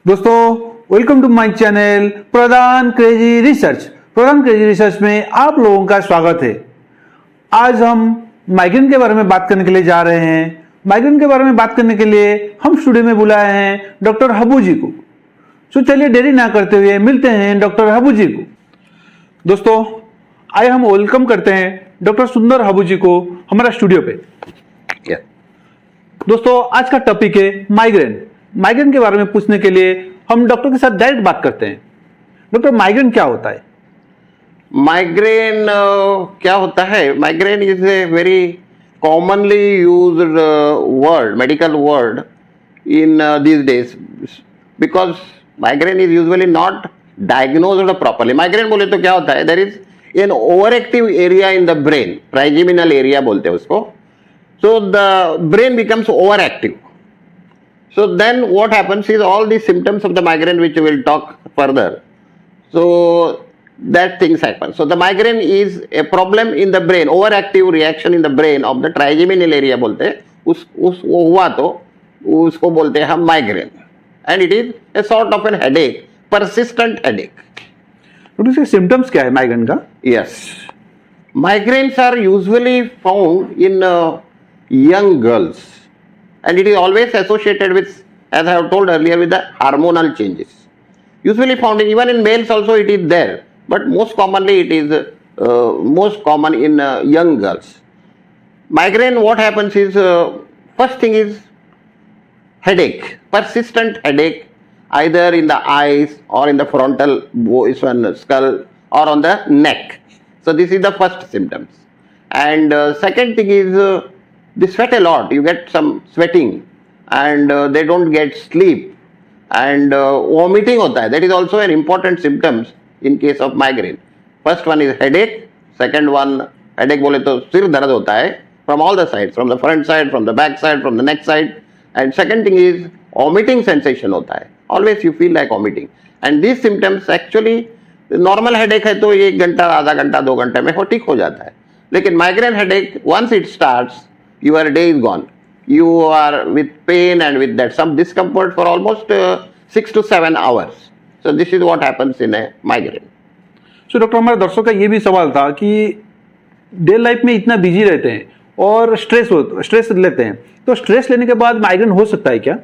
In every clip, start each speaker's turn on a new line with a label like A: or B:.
A: दोस्तों welcome to my channel Pradhan crazy research. Pradhan crazy research में आप लोगों का स्वागत है। आज हम माइग्रेन के बारे में बात करने के लिए जा रहे हैं। माइग्रेन के बारे में बात करने के लिए हम स्टूडियो में बुलाए हैं डॉक्टर हबू जी को। तो चलिए देरी ना करते हुए मिलते हैं डॉक्टर हबू जी को। दोस्तों आइए हम वेलकम करते हैं डॉक्टर सुंदर हबू जी को हमारा स्टूडियो पे। दोस्तों आज का टॉपिक है माइग्रेन। माइग्रेन के बारे में पूछने के लिए हम डॉक्टर के साथ डायरेक्ट बात करते हैं। डॉक्टर माइग्रेन क्या होता है?
B: माइग्रेन क्या होता है? Migraine is a very commonly used word, medical word in these days, because migraine is usually not diagnosed properly. Migraine बोले तो क्या होता है? There is an overactive area in the brain, trigeminal area बोलते हैं उसको. So the brain becomes overactive. So then what happens is all the symptoms of the migraine, which we will talk further. So that things happen. So the migraine is a problem in the brain, overactive reaction in the brain of the trigeminal area बोलते हैं. उस हुआ तो उसको बोलते हैं हम migraine. And it is a sort of an headache, persistent headache.
A: तो इसके symptoms क्या है माइग्रेन का?
B: Yes. Migraines are usually found in young girls. And it is always associated with, as I have told earlier, with the hormonal changes. Usually found even in males also it is there, but most commonly it is most common in young girls. Migraine, what happens is, first thing is headache, persistent headache, either in the eyes or in the frontal skull or on the neck. So this is the first symptoms. And second thing is, they sweat a lot. You get some sweating and they don't get sleep and vomiting hota hai. That is also an important symptoms in case of migraine. First one is headache. Second one, headache bole to sir dard hota hai from all the sides, from the front side, from the back side, from the neck side. And second thing is vomiting sensation hota hai. Always you feel like vomiting. And these symptoms actually normal headache है तो 1 घंटा, आधा घंटा, 2 घंटे में ठीक हो जाता है. लेकिन migraine headache, once it starts, your day is gone. You are with pain and with that some discomfort for almost 6 to 7 hours. So this is what happens in a migraine.
A: So doctor हमारे दर्शकों का ये भी सवाल था कि day life में इतना बिजी रहते हैं और स्ट्रेस लेते हैं, तो स्ट्रेस लेने के बाद माइग्रेन हो सकता है क्या?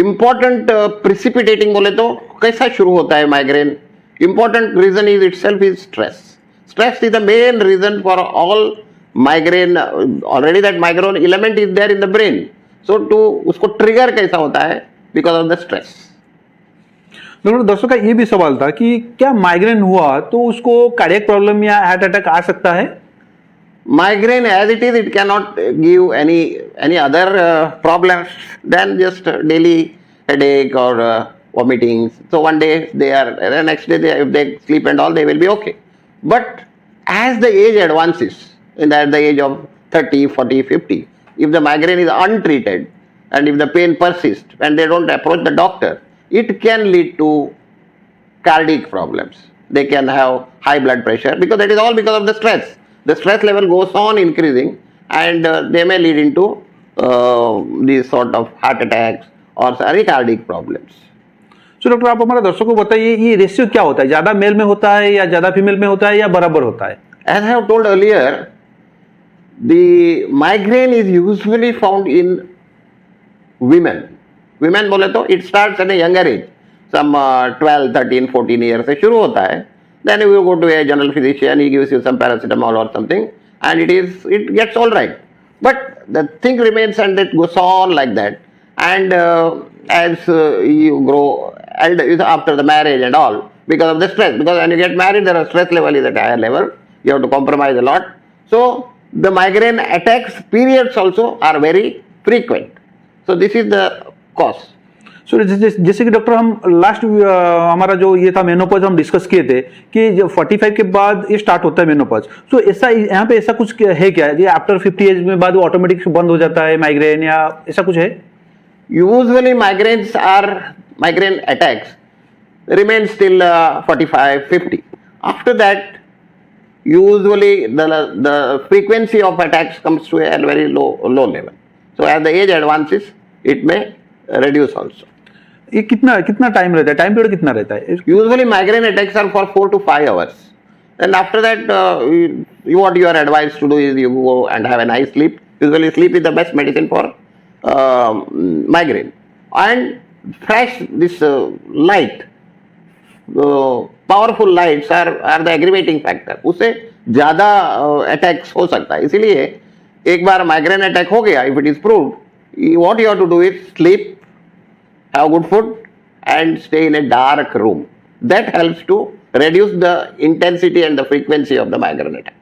B: Important precipitating बोले तो कैसा शुरू होता है migraine? Important reason is itself is stress. Stress is the main reason for all migraine. Already that migraine element is there in the brain. So to उसको trigger कैसा होता है? Because of the stress.
A: Doctor दर्शकों का ये भी सवाल था कि क्या माइग्रेन हुआ तो उसको कार्डियक प्रॉब्लम या हार्ट अटैक आ सकता है?
B: Migraine as it is, it cannot give any other problems than just daily headache or vomitings. So one day the next day if they sleep and all, they will be okay. But as the age advances, at the age of 30, 40, 50, if the migraine is untreated and if the pain persists and they don't approach the doctor, it can lead to cardiac problems. They can have high blood pressure because that is all because of the stress. The stress level goes on increasing and they may lead into these sort of heart attacks or cardiac problems.
A: So doctor आप हमारे दर्शकों को बताइए ये ratio क्या होता है? ज्यादा मेल में होता है या ज्यादा फीमेल में होता है या बराबर होता है?
B: As I have told earlier, the migraine is usually found in women. Women बोले तो it starts at a younger age, some 12, 13, 14 years से शुरू होता है. Then you go to a general physician, he gives you some paracetamol or something, and it gets all right. But the thing remains and it goes on like that. And as you grow elder after the marriage and all, because of the stress, because when you get married, the stress level is at a higher level. You have to compromise a lot. So the migraine attacks periods also are very frequent. So this is the cause.
A: So जैसे कि doctor हम last हमारा जो ये था menopause हम discuss किए थे कि जब 45 के बाद ये स्टार्ट होता है मेनोपॉज. तो ऐसा यहाँ पे ऐसा कुछ है क्या ये आफ्टर 50 एज में बाद वो ऑटोमेटिक बंद हो जाता है माइग्रेन या ऐसा कुछ है?
B: Usually migraine attacks remain still 45, 50. After that, usually the frequency of attacks comes to a very low level. So as the age advances, it may reduce also.
A: ये कितना कितना टाइम रहता है, टाइम पीरियड कितना रहता है?
B: Usually migraine attacks are for 4 to 5 hours. And after that, what you are advised to do is you go and have a nice sleep. Usually sleep is the best medicine for migraine. And fresh, this light, powerful lights are the aggravating factor. उससे ज़्यादा attacks हो सकता है. इसीलिए एक बार migraine attack हो गया, if it is proved, what you have to do is sleep, have good food, and stay in a dark room. That helps to reduce the intensity and the frequency of the migraine attack.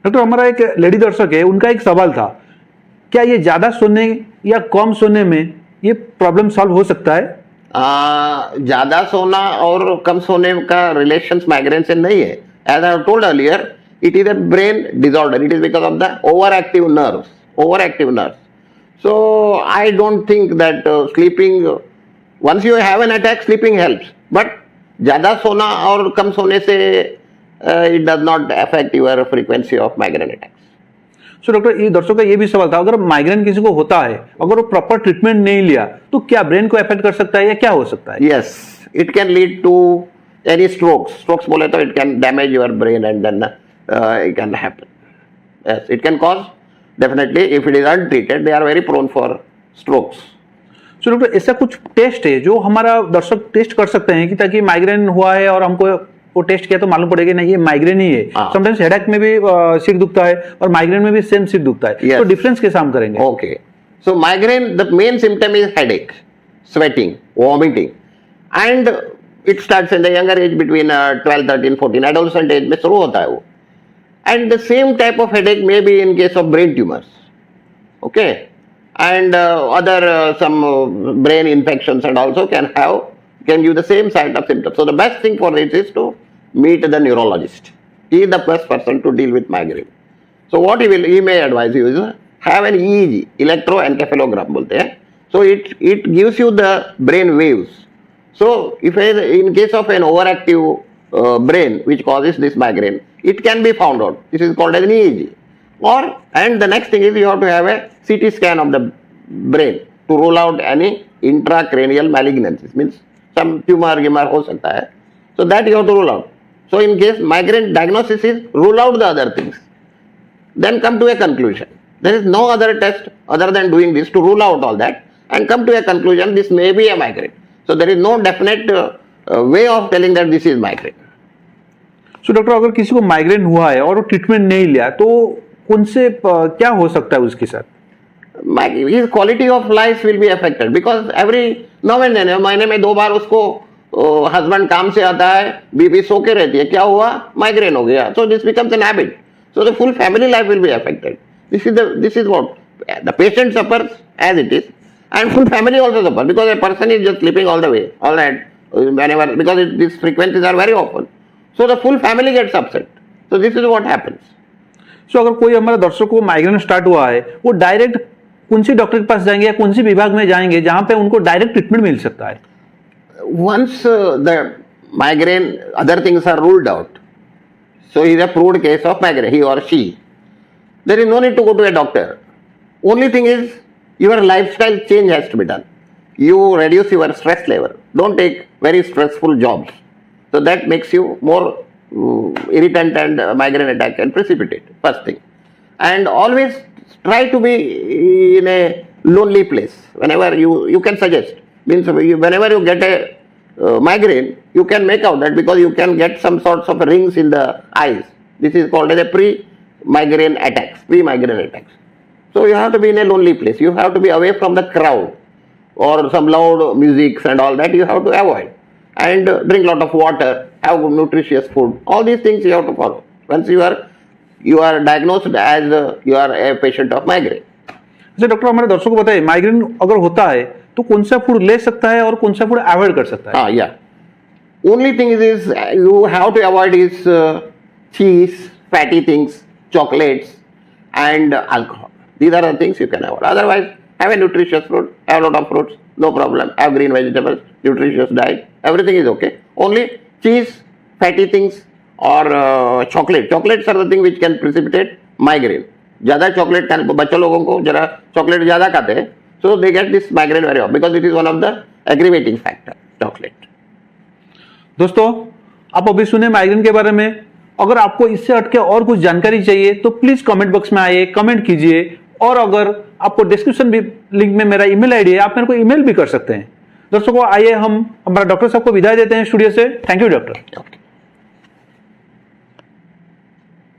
A: Doctor, हमारा एक lady दर्शक है, उनका एक सवाल था, क्या ये ज्यादा सोने या कम सोने में ये प्रॉब्लम सॉल्व हो सकता है?
B: ज्यादा सोना और कम सोने का रिलेशन माइग्रेन से नहीं है. As I told earlier, it is a brain disorder. It is because of the overactive nerves. So I don't think that sleeping, once you have an attack, sleeping helps. But ज़्यादा सोना और कम सोने से it does not affect your frequency of migraine attacks.
A: So doctor, ये दर्शकों का ये भी सवाल था, अगर माइग्रेन किसी को होता है, अगर वो प्रॉपर ट्रीटमेंट नहीं लिया, तो क्या ब्रेन को अफेक्ट कर सकता है या क्या हो सकता है?
B: Yes, it can lead to any strokes. Strokes बोले तो it can damage your brain and then it can happen. Yes, it can cause. Definitely, if it is untreated, they are very prone for strokes.
A: So doctor, ऐसा कुछ test है जो हमारा दर्शक test कर सकते हैं कि ताकि माइग्रेन हुआ है और हमको वो टेस्ट किया तो मालूम पड़ेगा नहीं ये माइग्रेन ही है. समटाइम्स हेडेक में भी सिर दुखता है और माइग्रेन में भी सेम सिर दुखता है.
B: Yes.
A: तो डिफरेंस कैसे हम करेंगे?
B: Okay. So migraine, the main symptom is headache, sweating, vomiting, and it starts in the younger age between 12, 13, 14. Adolescent age में शुरू होता है वो. And the same type of headache may be in case of brain tumors. Okay. And other some brain infections and also can give the same side of symptoms. So the best thing for this is to meet the neurologist. He is the best person to deal with migraine. So what he may advise you is have an EEG, electroencephalogram बोलते हैं. So it gives you the brain waves. So if in case of an overactive brain which causes this migraine, it can be found out. This is called as an EEG. And the next thing is you have to have a CT scan of the brain to rule out any intracranial malignancies. Means some tumor हो सकता है. So that you have to rule out. So in case migraine diagnosis is rule out the other things. Then come to a conclusion. There is no other test other than doing this to rule out all that and come to a conclusion this may be a migraine. So there is no definite way of telling that this is migraine.
A: So doctor, अगर किसी को migraine हुआ है और वो treatment नहीं लिया तो उनसे क्या हो सकता है उसके साथ?
B: His quality of life will be affected because every now and then, महीने में 2 बार उसको हस्बैंड काम से आता है, बीबी सो के रहती है, क्या हुआ? माइग्रेन हो गया. So this becomes an habit. So the full family life will be affected. This is what the patient suffers as it is, and full family also suffers because a person is just sleeping all the way, all night, whenever, because these frequencies are very often. So the full family gets upset. So this is what happens.
A: So अगर कोई हमारा दर्शक को migraine start हुआ है, वो direct कौन सी doctor के पास जाएंगे या कौन सी विभाग में जाएंगे जहां पे उनको डायरेक्ट ट्रीटमेंट मिल सकता है?
B: Once the migraine, other things are ruled out. So he is a proved case of migraine, he or she. There is no need to go to a doctor. Only thing is your lifestyle change has to be done. You reduce your stress level. Don't take very stressful jobs. So that makes you more irritant and migraine attack can precipitate. First thing. And always try to be in a lonely place. Whenever you can suggest. Means whenever you get a migraine, you can make out that because you can get some sorts of rings in the eyes. This is called as a pre-migraine attacks. So you have to be in a lonely place. You have to be away from the crowd or some loud music and all that you have to avoid. And drink a lot of water, have good nutritious food. All these things you have to follow. Once you are diagnosed as you are a patient of migraine.
A: अच्छा doctor, हमारे दर्शकों को बताइए, migraine अगर होता है तो कौन सा फूड ले सकता है और कौन सा फूड अवॉइड कर सकता है?
B: Yeah. Only thing is you have to avoid is cheese, fatty things, chocolates, and alcohol. These are the things you can avoid. Otherwise, have a nutritious food, have a lot of fruits, no problem. Have green vegetables, nutritious diet, everything is okay. Only cheese, fatty things, or chocolate. Chocolates are the thing which can precipitate migraine. ज़्यादा chocolate खाने, बच्चों लोगों को जरा chocolate ज़्यादा खाते हैं, so they get this migraine very often because it is one of the aggravating factor, chocolate.
A: दोस्तों, आप अभी सुने माइग्रेन के बारे में। अगर आपको इससे हटके और कुछ जानकारी चाहिए तो प्लीज कमेंट बॉक्स में आइए, कमेंट कीजिए। और अगर आपको डिस्क्रिप्शन भी लिंक में मेरा ईमेल आईडी है, आप मेरे को ईमेल भी कर सकते हैं। दर्शकों, आइए हम हमारा डॉक्टर साहब को विदाई देते हैं स्टूडियो से। Thank you doctor.